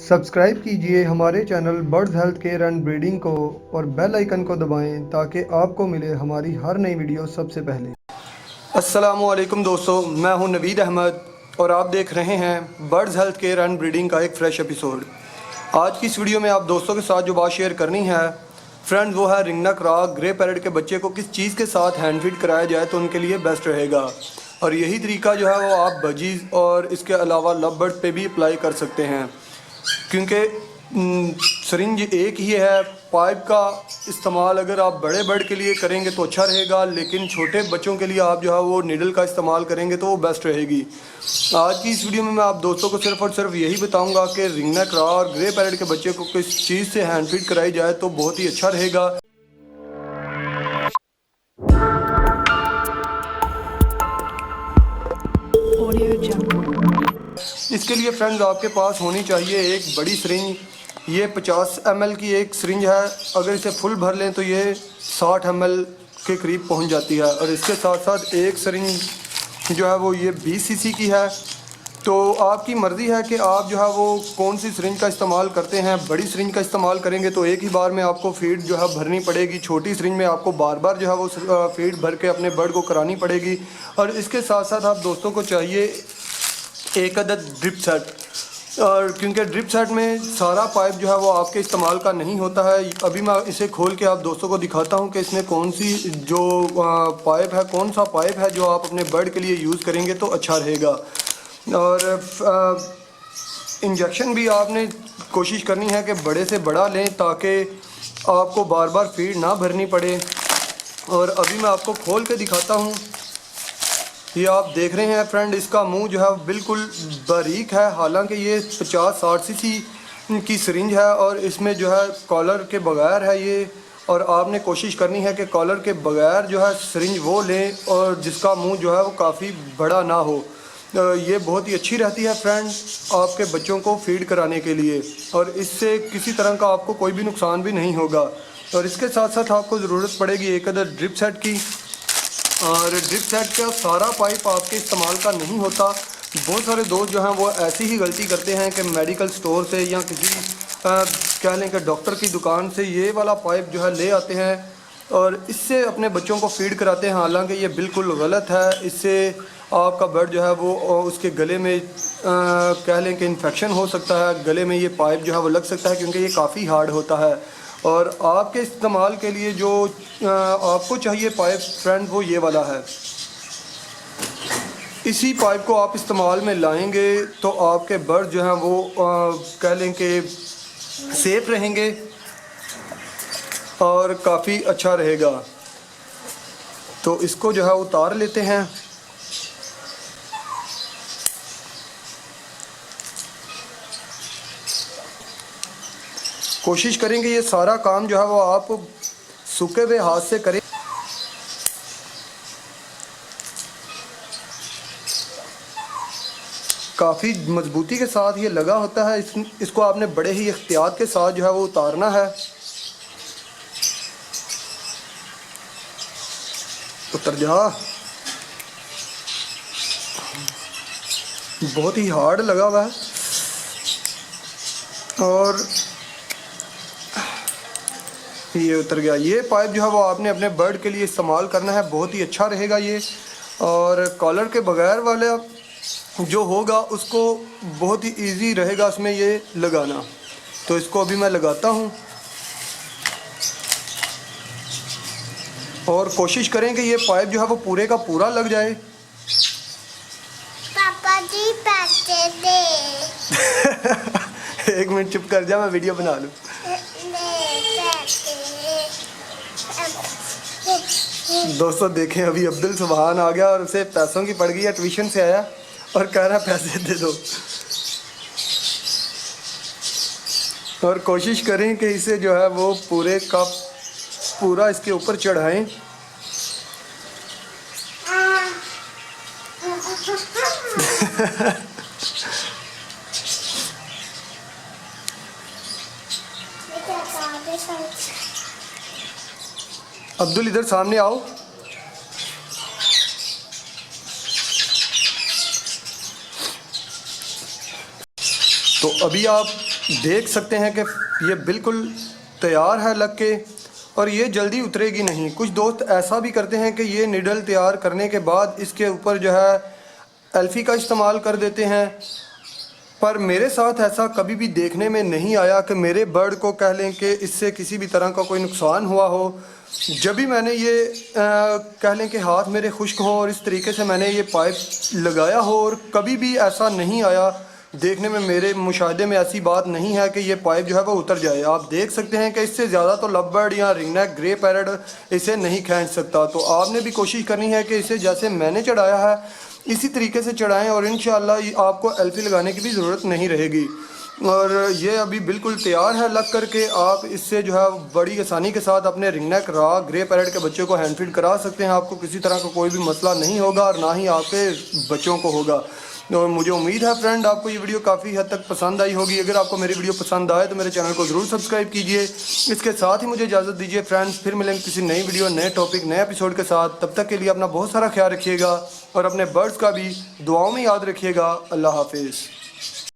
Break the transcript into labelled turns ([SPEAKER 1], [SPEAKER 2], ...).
[SPEAKER 1] Subscribe कीजिए हमारे channel birds health care and breeding को और बेल आइकन को दबाएं ताकि आपको मिले हमारी हर नई वीडियो सबसे पहले।
[SPEAKER 2] अस्सलामुअलैकुम दोस्तों, मैं हूं नवीद अहमद और आप देख रहे हैं birds health care and breeding का एक फ़्रेश एपिसोड। आज की इस वीडियो में आप दोस्तों के साथ जो बात शेयर करनी है फ्रेंड्स, वो है रिंगनेक रॉक ग्रे पैरेट के बच्चे को किस चीज़ के साथ हैंड फीड कराया जाए तो उनके लिए बेस्ट रहेगा। और यही तरीका जो है वो आप बजीज़ और इसके अलावा लव बर्ड पे भी अप्लाई कर सकते हैं, क्योंकि सरिंज एक ही है। पाइप का इस्तेमाल अगर आप बड़े बर्ड के लिए करेंगे तो अच्छा रहेगा, लेकिन छोटे बच्चों के लिए आप जो है वो नीडल का इस्तेमाल करेंगे तो वो बेस्ट रहेगी। आज की इस वीडियो में मैं आप दोस्तों को सिर्फ और सिर्फ यही बताऊंगा कि रिंगनेक रॉक और ग्रे पैरेट के बच्चे को किस चीज़ से हैंड फीड कराई जाए तो बहुत ही अच्छा रहेगा। इसके लिए फ्रेंड्स आपके पास होनी चाहिए एक बड़ी सरिंज। ये 50 ml की एक सरिंज है। अगर इसे फुल भर लें तो ये 60 ml के करीब पहुंच जाती है। और इसके साथ साथ एक सरिंज जो है वो ये 20 cc की है। तो आपकी मर्ज़ी है कि आप जो है वो कौन सी सरिंज का इस्तेमाल करते हैं। बड़ी सरिंज का इस्तेमाल करेंगे तो एक ही बार में आपको फीड जो है भरनी पड़ेगी। छोटी सरिंज में आपको बार बार जो है वो फीड भर के अपने बर्ड को करानी पड़ेगी। और इसके साथ साथ आप दोस्तों को चाहिए एक अदद ड्रिप सेट, और क्योंकि ड्रिप सेट में सारा पाइप जो है वो आपके इस्तेमाल का नहीं होता है। अभी मैं इसे खोल के आप दोस्तों को दिखाता हूँ कि इसमें कौन सी जो पाइप है, कौन सा पाइप है जो आप अपने बर्ड के लिए यूज़ करेंगे तो अच्छा रहेगा। और इंजेक्शन भी आपने कोशिश करनी है कि बड़े से बड़ा लें ताकि आपको बार बार फीड ना भरनी पड़े। और अभी मैं आपको खोल के दिखाता हूँ। ये आप देख रहे हैं फ्रेंड, इसका मुंह जो है बिल्कुल बारीक है। हालांकि ये 50-60 cc की सिरिंज है और इसमें जो है कॉलर के बगैर है ये। और आपने कोशिश करनी है कि कॉलर के बगैर जो है सिरिंज वो लें और जिसका मुंह जो है वो काफ़ी बड़ा ना हो। ये बहुत ही अच्छी रहती है फ्रेंड आपके बच्चों को फीड कराने के लिए, और इससे किसी तरह का आपको कोई भी नुकसान भी नहीं होगा। और इसके साथ साथ आपको ज़रूरत पड़ेगी एक अदर ड्रिप सेट की। और ड्रिप सेट का सारा पाइप आपके इस्तेमाल का नहीं होता। बहुत सारे दोस्त जो हैं वो ऐसी ही गलती करते हैं कि मेडिकल स्टोर से या किसी कह लें कि डॉक्टर की दुकान से ये वाला पाइप जो है ले आते हैं और इससे अपने बच्चों को फीड कराते हैं। हालांकि ये बिल्कुल गलत है। इससे आपका बर्ड जो है वो उसके गले में कह लें कि इन्फेक्शन हो सकता है। गले में ये पाइप जो है वो लग सकता है क्योंकि ये काफ़ी हार्ड होता है। और आपके इस्तेमाल के लिए जो आपको चाहिए पाइप फ्रेंड वो ये वाला है। इसी पाइप को आप इस्तेमाल में लाएंगे तो आपके बर्ड जो हैं वो कह लें कि सेफ रहेंगे और काफ़ी अच्छा रहेगा। तो इसको जो है उतार लेते हैं। कोशिश करेंगे ये सारा काम जो है वो आप सूखे हुए हाथ से करें। काफ़ी मजबूती के साथ ये लगा होता है। इसको आपने बड़े ही एहतियात के साथ जो है वो उतारना है। उतर जा। बहुत ही हार्ड लगा हुआ है और ये उतर गया। ये पाइप जो है वो आपने अपने बर्ड के लिए इस्तेमाल करना है, बहुत ही अच्छा रहेगा ये। और कॉलर के बगैर वाला जो होगा उसको बहुत ही इजी रहेगा उसमें ये लगाना। तो इसको अभी मैं लगाता हूँ और कोशिश करें कि ये पाइप जो है वो पूरे का पूरा लग जाए।
[SPEAKER 3] पापा जी पैसे दे।
[SPEAKER 2] एक मिनट चुप कर जा, मैं वीडियो बना लूँ। दोस्तों देखें, अभी अब्दुल सुबहान आ गया और उसे पैसों की पड़ गई है। ट्यूशन से आया और कह रहा पैसे दे दो। और कोशिश करें कि इसे जो है वो पूरे का पूरा इसके ऊपर चढ़ाएं। अब्दुल इधर सामने आओ। तो अभी आप देख सकते हैं कि ये बिल्कुल तैयार है लग के, और ये जल्दी उतरेगी नहीं। कुछ दोस्त ऐसा भी करते हैं कि ये निडल तैयार करने के बाद इसके ऊपर जो है एल्फी का इस्तेमाल कर देते हैं, पर मेरे साथ ऐसा कभी भी देखने में नहीं आया कि मेरे बर्ड को कह लें कि इससे किसी भी तरह का कोई नुकसान हुआ हो। जब भी मैंने ये कह लें कि हाथ मेरे खुश्क हों और इस तरीके से मैंने ये पाइप लगाया हो, और कभी भी ऐसा नहीं आया देखने में, मेरे मुशाहदे में ऐसी बात नहीं है कि ये पाइप जो है वो उतर जाए। आप देख सकते हैं कि इससे ज़्यादा तो लव बर्ड या रिंगनेक ग्रे पैरट इसे नहीं खींच सकता। तो आपने भी कोशिश करनी है कि इसे जैसे मैंने चढ़ाया है इसी तरीके से चढ़ाएं, और इंशाल्लाह आपको एल्फी लगाने की भी ज़रूरत नहीं रहेगी। और ये अभी बिल्कुल तैयार है लग करके। आप इससे जो है बड़ी आसानी के साथ अपने रिंगनेक रॉ ग्रे पैरट के बच्चे को हैंड फीड करा सकते हैं। आपको किसी तरह का कोई भी मसला नहीं होगा और ना ही आपके बच्चों को होगा। और मुझे उम्मीद है फ्रेंड आपको ये वीडियो काफ़ी हद तक पसंद आई होगी। अगर आपको मेरी वीडियो पसंद आए तो मेरे चैनल को ज़रूर सब्सक्राइब कीजिए। इसके साथ ही मुझे इजाज़त दीजिए फ्रेंड्स, फिर मिलेंगे किसी नई वीडियो, नए टॉपिक, नए एपिसोड के साथ। तब तक के लिए अपना बहुत सारा ख्याल रखिएगा और अपने बर्ड्स का भी दुआओं में याद रखिएगा। अल्लाह हाफिज़।